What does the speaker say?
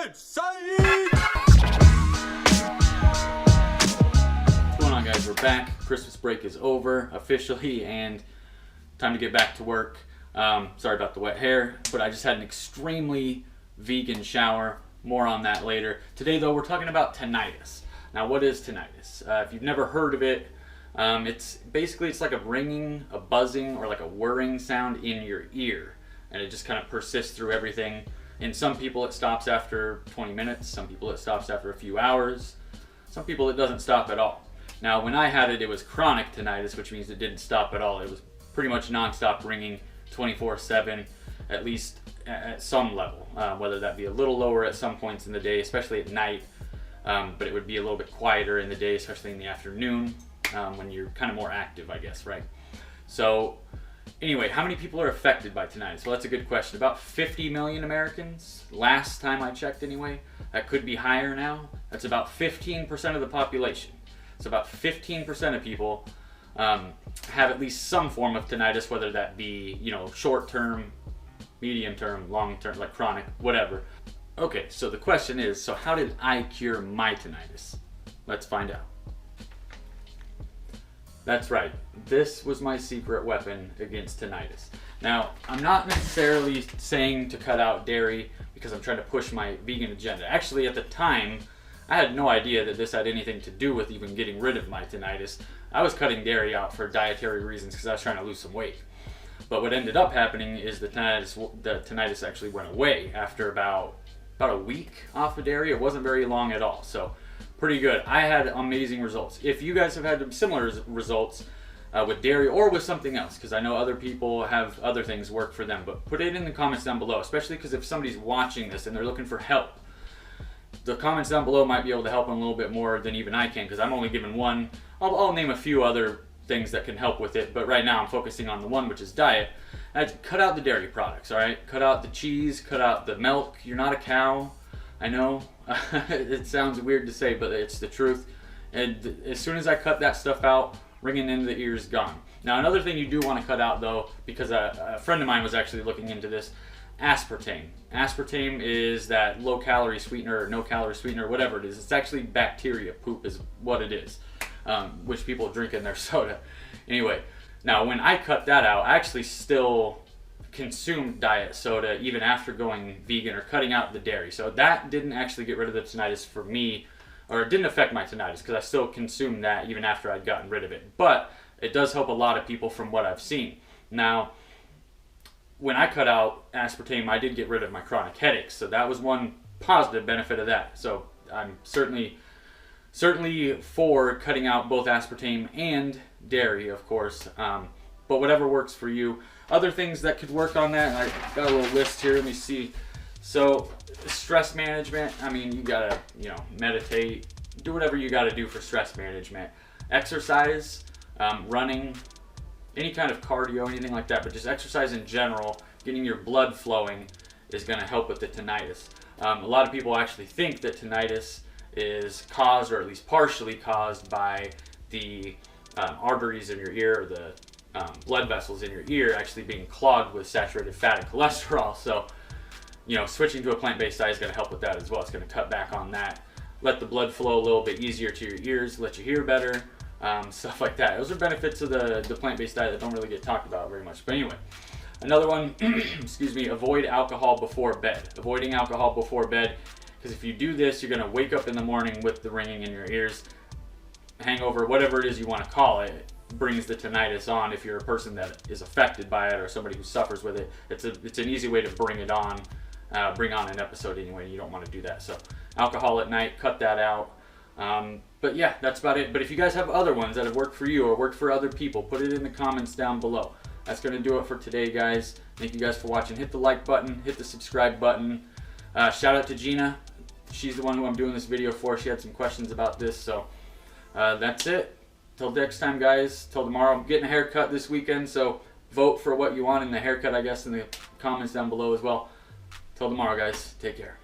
What's going on, guys? We're back. Christmas break is over officially and time to get back to work. Sorry about the wet hair, but I just had an extremely vegan shower. More on that later. Today though, we're talking about tinnitus. Now, what is tinnitus? If you've never heard of it, it's like a ringing, a buzzing, or like a whirring sound in your ear, and it just kind of persists through everything. In some people it stops after 20 minutes, some people it stops after a few hours, some people it doesn't stop at all. Now, when I had it, it was chronic tinnitus, which means it didn't stop at all. It was pretty much non-stop ringing 24/7, at least at some level, whether that be a little lower at some points in the day, especially at night, but it would be a little bit quieter in the day, especially in the afternoon, when you're kind of more active, I guess, right? So anyway, how many people are affected by tinnitus? Well, that's a good question. About 50 million Americans, last time I checked anyway. That could be higher now. That's about 15% of the population. So about 15% of people have at least some form of tinnitus, whether that be, short-term, medium-term, long-term, like chronic, whatever. Okay, so the question is, so how did I cure my tinnitus? Let's find out. That's right, this was my secret weapon against tinnitus. Now, I'm not necessarily saying to cut out dairy because I'm trying to push my vegan agenda. Actually, at the time, I had no idea that this had anything to do with even getting rid of my tinnitus. I was cutting dairy out for dietary reasons because I was trying to lose some weight. But what ended up happening is the tinnitus actually went away after about a week off of dairy. It wasn't very long at all, so pretty good. I had amazing results. If you guys have had similar results with dairy or with something else, because I know other people have other things work for them, but put it in the comments down below, especially because if somebody's watching this and they're looking for help, the comments down below might be able to help them a little bit more than even I can, because I'm only given one. I'll name a few other things that can help with it, but right now I'm focusing on the one, which is diet. I'd cut out the dairy products, all right? Cut out the cheese, cut out the milk. You're not a cow. I know it sounds weird to say, but it's the truth. And as soon as I cut that stuff out, ringing into the ears gone. Now, another thing you do want to cut out though, because a friend of mine was actually looking into this, aspartame. Aspartame is that low-calorie sweetener or no-calorie sweetener, whatever it is. It's actually bacteria poop is what it is, which people drink in their soda. Anyway, now when I cut that out, I actually still consumed diet soda even after going vegan or cutting out the dairy. So that didn't actually get rid of the tinnitus for me, or it didn't affect my tinnitus because I still consumed that even after I'd gotten rid of it. But it does help a lot of people from what I've seen. Now, when I cut out aspartame, I did get rid of my chronic headaches. So that was one positive benefit of that. So I'm certainly for cutting out both aspartame and dairy, of course. But whatever works for you. Other things that could work on that, I got a little list here, let me see. So, stress management, I mean, you gotta, meditate, do whatever you gotta do for stress management. Exercise, running, any kind of cardio, anything like that, but just exercise in general, getting your blood flowing is gonna help with the tinnitus. A lot of people actually think that tinnitus is caused, or at least partially caused, by the arteries in your ear, or the blood vessels in your ear actually being clogged with saturated fat and cholesterol. So, switching to a plant-based diet is going to help with that as well. It's going to cut back on that, let the blood flow a little bit easier to your ears, let you hear better, stuff like that. Those are benefits of the plant-based diet that don't really get talked about very much. But anyway, another one, excuse me, avoid alcohol before bed. Avoiding alcohol before bed, because if you do this, you're going to wake up in the morning with the ringing in your ears. Hangover, whatever it is you want to call it, brings the tinnitus on. If you're a person that is affected by it or somebody who suffers with it, it's an easy way to bring it on, bring on an episode anyway. You don't want to do that. So alcohol at night, cut that out. But yeah, that's about it. But if you guys have other ones that have worked for you or worked for other people, put it in the comments down below. That's going to do it for today, guys. Thank you guys for watching. Hit the like button, hit the subscribe button. Shout out to Gina. She's the one who I'm doing this video for. She had some questions about this. So that's it. Till next time, guys. Till tomorrow. I'm getting a haircut this weekend, so vote for what you want in the haircut, I guess, in the comments down below as well. Till tomorrow, guys. Take care.